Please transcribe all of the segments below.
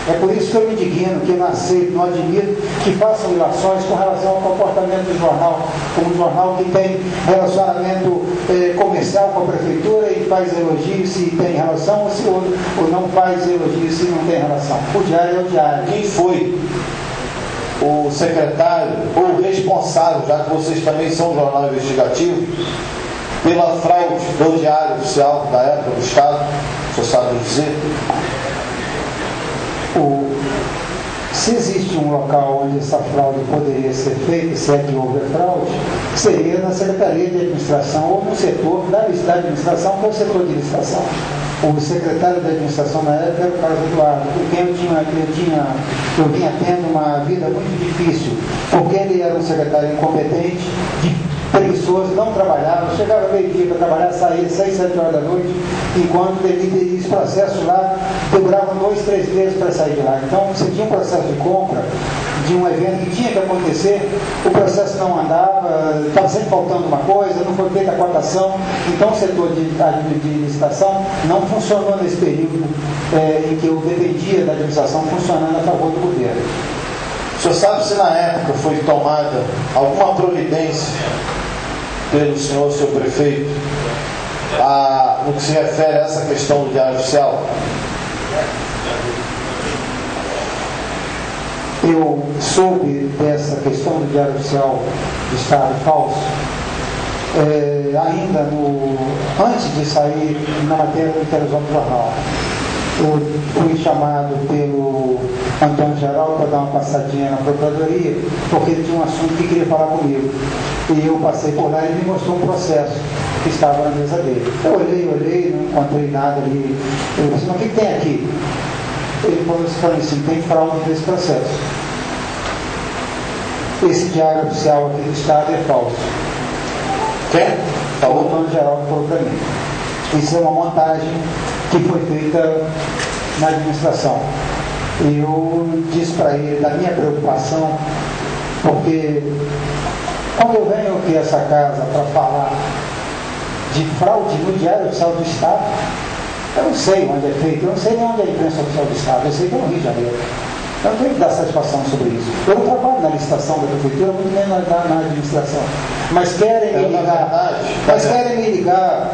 É por isso que eu me indigno, que eu não aceito, não admito que façam ilações com relação ao comportamento do jornal, como um jornal que tem relacionamento comercial com a prefeitura e faz elogios se tem relação, ou não faz elogios se não tem relação. O diário é o diário. Quem foi o secretário ou responsável, já que vocês também são um jornal investigativo, pela fraude do Diário Oficial da época do Estado? O senhor sabe dizer? Se existe um local onde essa fraude poderia ser feita, se é que houve a fraude, seria na Secretaria de Administração ou no setor da administração, que é o setor de licitação. O secretário de administração na época era o Carlos Eduardo, porque eu vinha tendo uma vida muito difícil, porque ele era um secretário incompetente, preguiçoso, não trabalhava, chegava meio-dia para trabalhar, saía 6, 7 horas da noite, enquanto esse processo lá demorava 2, 3 meses para sair de lá. Então, você tinha um processo de compra de um evento que tinha que acontecer, o processo não andava, estava sempre faltando uma coisa, não foi feita a cotação, então o setor de licitação não funcionou nesse período em que eu dependia da administração funcionando a favor do governo. O senhor sabe se na época foi tomada alguma providência pelo senhor, seu prefeito, no que se refere a essa questão do Diário Oficial? Eu soube dessa questão do Diário Oficial do Estado falso ainda antes de sair na matéria do Teresópolis Jornal. Eu fui chamado pelo Antônio Geraldo para dar uma passadinha na Procuradoria, porque ele tinha um assunto que queria falar comigo. E eu passei por lá e ele me mostrou um processo que estava na mesa dele. Eu olhei, não encontrei nada ali. Eu disse, mas o que tem aqui? Ele falou assim, tem fraude nesse processo. Esse Diário Oficial aqui do Estado é falso. Quem? O Antônio Geraldo falou para mim. Isso é uma montagem que foi feita na administração. Eu disse para ele da minha preocupação, porque quando eu venho aqui a essa casa para falar de fraude no Diário Oficial do Estado, eu não sei onde é feito, eu não sei nem onde é a imprensa oficial do Estado, eu sei que é no Rio de Janeiro. Eu não tenho que dar satisfação sobre isso. Eu não trabalho na licitação da prefeitura, muito menos na administração. Mas querem me ligar,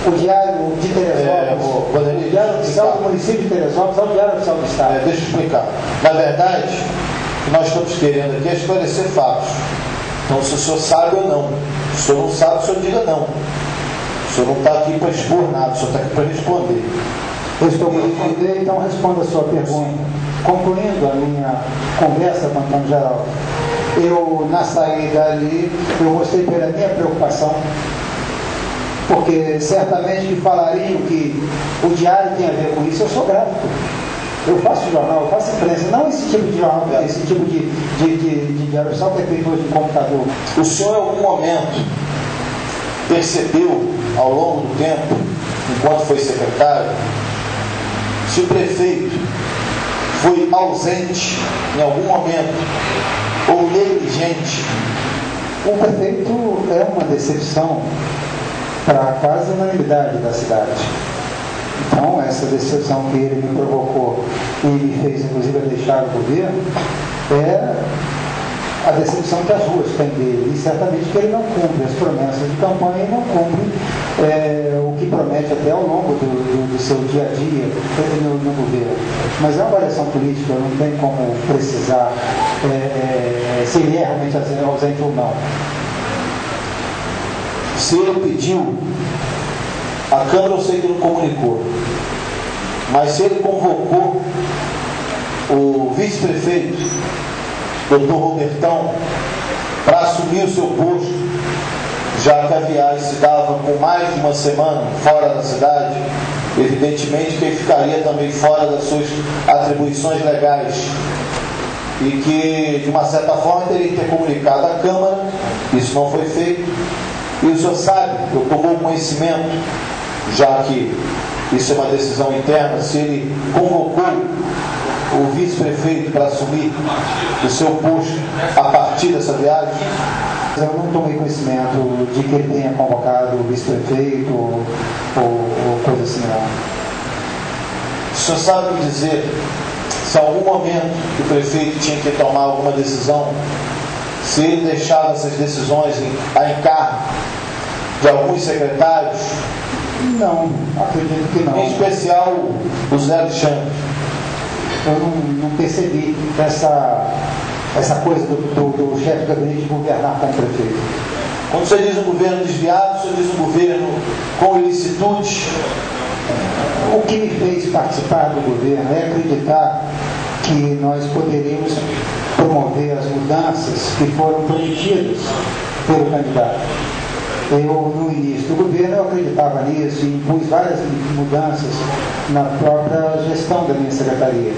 o Diário de Teresópolis, o Diário Oficial do município de Teresópolis, ao Diário Oficial do Estado. Deixa eu explicar. Na verdade, o que nós estamos querendo aqui é esclarecer fatos. Então, se o senhor sabe ou não. Se o senhor não sabe, o senhor diga não. O senhor não está aqui para expor nada, o senhor está aqui para responder. Eu estou para responder, então responda a sua pergunta. Concluindo a minha conversa com o Antônio Geraldo, eu, na saída ali, eu mostrei pela minha preocupação, porque certamente me falariam que o diário tem a ver com isso. Eu sou gráfico, eu faço jornal, eu faço imprensa, não esse tipo de jornal, esse tipo de diário oficial que é feito hoje em computador. O senhor, em algum momento, percebeu, ao longo do tempo, enquanto foi secretário, se o prefeito foi ausente em algum momento ou negligente? O prefeito é uma decepção para quase a unanimidade da cidade. Então, essa decepção que ele me provocou e me fez, inclusive, deixar o governo, é a decepção que as ruas têm dele. E certamente que ele não cumpre as promessas de campanha e não cumpre o que promete até ao longo do seu dia a dia no governo. Mas é uma avaliação política, não tem como precisar se ele é realmente ausente ou não. Se ele pediu, a Câmara eu sei que não comunicou, mas se ele convocou o vice-prefeito, doutor Robertão, para assumir o seu posto, já que a viagem se dava com mais de uma semana fora da cidade, evidentemente que ele ficaria também fora das suas atribuições legais e que, de uma certa forma, teria que ter comunicado à Câmara. Isso não foi feito. E o senhor sabe, eu tomou conhecimento, já que isso é uma decisão interna, se ele convocou o vice-prefeito para assumir o seu posto a partir dessa viagem? Eu não tomei conhecimento de que ele tenha convocado o vice-prefeito ou coisa assim, não. O senhor sabe me dizer se em algum momento o prefeito tinha que tomar alguma decisão, se ele deixava essas decisões a encargo de alguns secretários? Não, acredito que não. Em especial o Zé Alexandre. Eu não percebi essa coisa do chefe de gabinete governar como prefeito. Quando você diz um governo desviado, você diz um governo com ilicitude? O que me fez participar do governo é acreditar que nós poderíamos promover as mudanças que foram prometidas pelo candidato. Eu, no início do governo, eu acreditava nisso e impus várias mudanças na própria gestão da minha secretaria.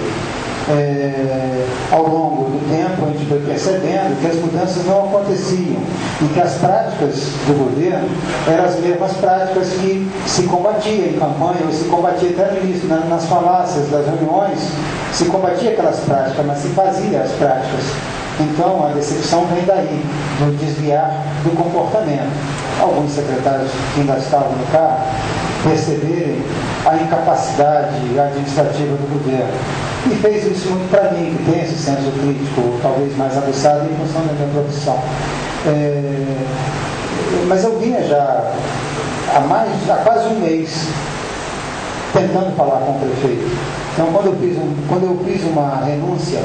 Ao longo do tempo, a gente foi percebendo que as mudanças não aconteciam e que as práticas do governo eram as mesmas práticas que se combatia em campanha, ou se combatia até no início, nas falácias das reuniões, se combatia aquelas práticas, mas se fazia as práticas. Então, a decepção vem daí, do desviar do comportamento. Alguns secretários que ainda estavam no cargo perceberem a incapacidade administrativa do governo. E fez isso muito para mim, que tem esse senso crítico, talvez mais aguçado em função da minha profissão. Mas eu vinha já há quase um mês tentando falar com o prefeito. Então, quando eu fiz uma renúncia,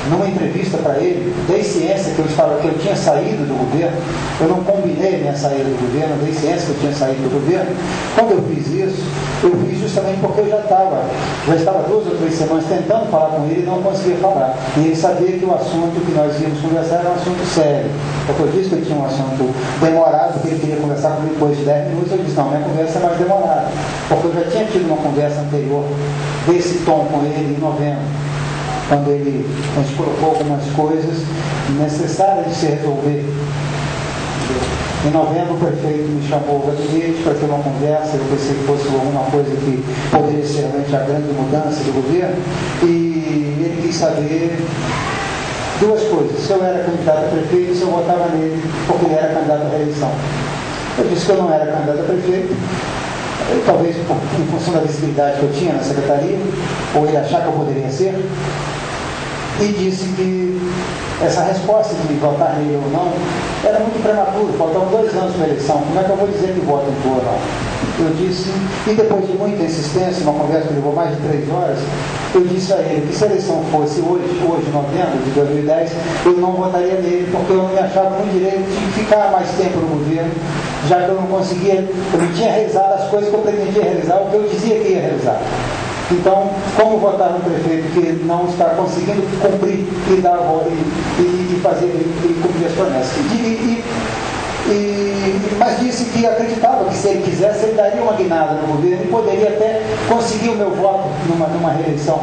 numa entrevista para ele, dei ciência que eu tinha saído do governo, eu não combinei minha saída do governo, dei ciência que eu tinha saído do governo. Quando eu fiz isso, eu fiz justamente porque eu já estava 2 ou 3 semanas tentando falar com ele e não conseguia falar. E ele sabia que o assunto que nós íamos conversar era um assunto sério. Porque eu disse que eu tinha um assunto demorado, porque ele queria conversar comigo depois de 10 minutos, eu disse, não, minha conversa é mais demorada. Porque eu já tinha tido uma conversa anterior desse tom com ele em novembro, quando a gente colocou algumas coisas necessárias de se resolver. Em novembro, o prefeito me chamou ao gabinete para ter uma conversa. Eu pensei que fosse alguma coisa que poderia ser realmente a grande mudança do governo, e ele quis saber 2 coisas: se eu era candidato a prefeito e se eu votava nele porque ele era candidato à reeleição. Eu disse que eu não era candidato a prefeito, talvez em função da visibilidade que eu tinha na secretaria, ou ele achar que eu poderia ser, e disse que essa resposta de votar nele ou não era muito prematuro, faltavam 2 anos para a eleição, como é que eu vou dizer que voto em tu ou não? Eu disse, e depois de muita insistência, uma conversa que levou mais de 3 horas, eu disse a ele que se a eleição fosse hoje, em novembro de 2010, eu não votaria nele, porque eu não me achava no direito de ficar mais tempo no governo, já que eu não conseguia, eu não tinha realizado as coisas que eu pretendia realizar, o que eu dizia que ia realizar. Então, como votar no prefeito que não está conseguindo cumprir e dar a volta e cumprir as promessas? Mas disse que acreditava que se ele quisesse, ele daria uma guinada no governo e poderia até conseguir o meu voto numa reeleição,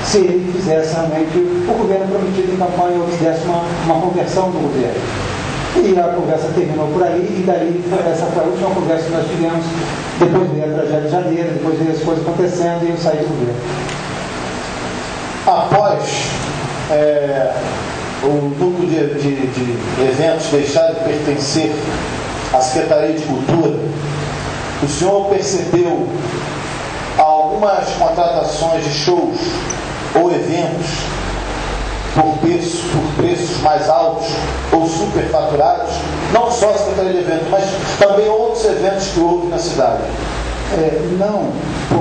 se ele fizesse realmente o governo prometido em campanha ou fizesse uma conversão do governo. E a conversa terminou por aí, e daí essa foi a última conversa que nós tivemos. Depois veio a tragédia de janeiro, depois veio as coisas acontecendo e eu saí do governo. Após o núcleo de eventos deixar de pertencer à Secretaria de Cultura, o senhor percebeu algumas contratações de shows ou eventos por preços mais altos ou superfaturados, não só a Secretaria de Eventos, mas também outros eventos que houve na cidade? Não,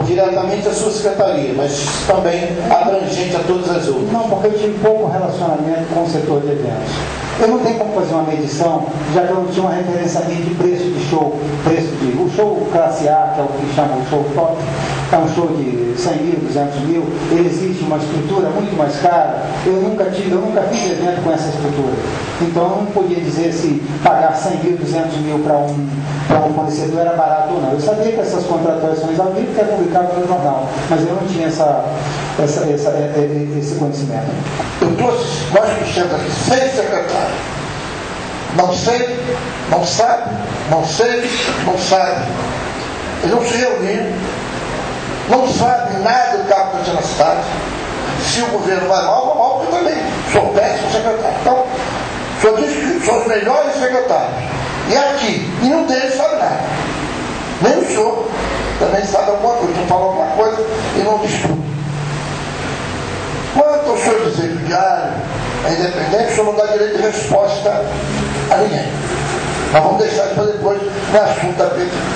diretamente a sua secretaria, mas também abrangente a todas as outras. Não, porque eu tive pouco relacionamento com o setor de eventos. Eu não tenho como fazer uma medição, já que eu não tinha uma referência de preço de show. O show classe A, que é o que chama o show top, é um show de 100 mil, 200 mil, ele exige uma estrutura muito mais cara. Eu nunca fiz evento com essa estrutura. Então eu não podia dizer se pagar 100 mil, 200 mil para um fornecedor era barato ou não. Eu sabia que essas contratações ao vivo que é publicado no jornal, mas eu não tinha esse conhecimento. Eu trouxe mais de 6 secretários. Não sei, não sabe, não sei, não sabe. Eles não se reuniram, não sabem nada do que está acontecendo na cidade. Se o governo vai mal, vai mal, porque eu também sou péssimo secretário. Então, o senhor diz que são os melhores secretários. E aqui, nenhum deles sabe nada. Nem o senhor também sabe alguma coisa. Não fala alguma coisa e não diz tudo. Quanto ao seu desejo diário, é independente, o senhor não dá direito de resposta a ninguém. Mas vamos deixar isso para depois, no assunto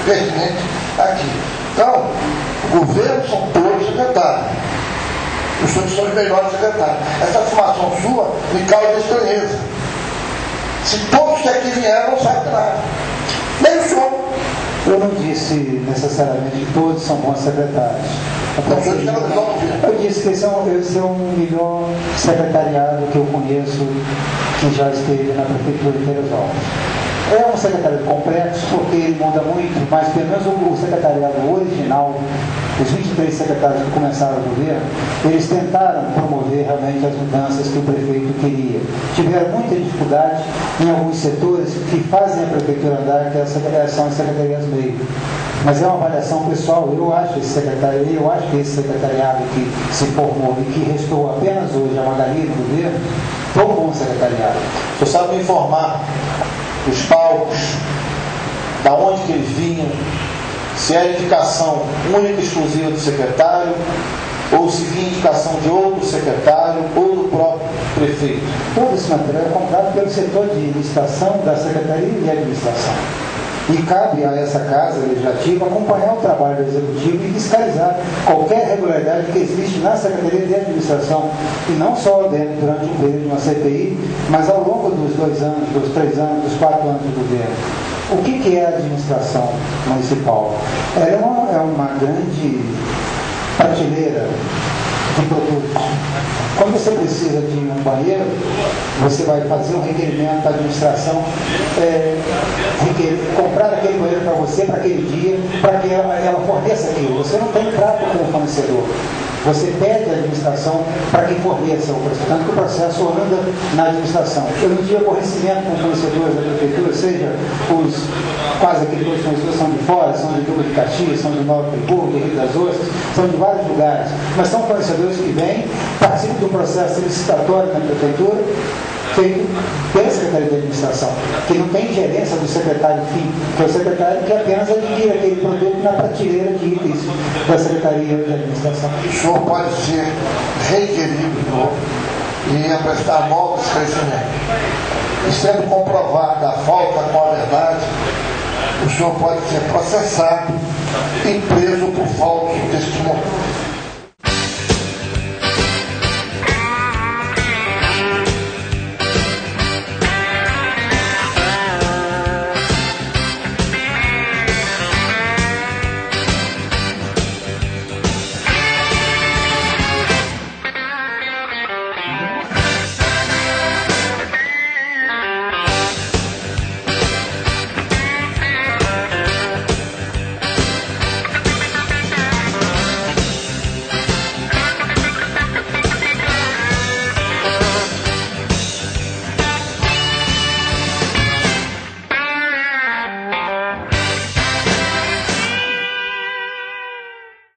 pertinente aqui. Então, o governo são todos secretários. Os senhores são os melhores secretários. Essa afirmação sua me causa estranheza. Se todos que aqui vieram não sabem nada. Nem o senhor. Eu não disse necessariamente que todos são bons secretários. Eu disse que esse é um melhor secretariado que eu conheço, que já esteve na Prefeitura de Teresópolis. É um secretariado complexo, porque ele muda muito, mas pelo menos o secretariado original, os 23 secretários que começaram o governo, eles tentaram promover realmente as mudanças que o prefeito queria. Tiveram muita dificuldade em alguns setores que fazem a prefeitura andar, que são as secretarias meio. Mas é uma avaliação pessoal. Eu acho que esse secretariado que se formou e que restou apenas hoje a Magali no governo, foi um bom secretariado. O senhor sabe me informar os palcos, da onde que eles vinham, se era indicação única e exclusiva do secretário, ou se vinha indicação de outro secretário ou do próprio prefeito? Todo esse material é comprado pelo setor de licitação da Secretaria de Administração. E cabe a essa Casa Legislativa acompanhar o trabalho do Executivo e fiscalizar qualquer irregularidade que existe na Secretaria de Administração, e não só durante o período de uma CPI, mas ao longo dos 2 anos, dos 3 anos, dos 4 anos do governo. O que é a administração municipal? Ela é uma grande prateleira de produtos. Quando você precisa de um banheiro, você vai fazer um requerimento da administração, comprar aquele banheiro para você, para aquele dia, para que ela forneça aquilo. Você não tem trato com o fornecedor. Você pede à administração para que forneça o processo, tanto que o processo anda na administração. Eu não tinha aborrecimento com os fornecedores da prefeitura, seja quase aqueles dois fornecedores são de fora, são de Duque de Caxias, são de Nova Friburgo, de Rio das Ostras, são de vários lugares, mas são fornecedores que vêm, participam do processo licitatório na prefeitura, feito pela Secretaria de Administração, que não tem gerência do secretário fim, que é o secretário que apenas adquire aquele produto na prateleira de itens da Secretaria de Administração. O senhor pode ser requerido de novo e apresentar novos esclarecimentos. E sendo comprovada a falta com a verdade, o senhor pode ser processado e preso por falso testemunho.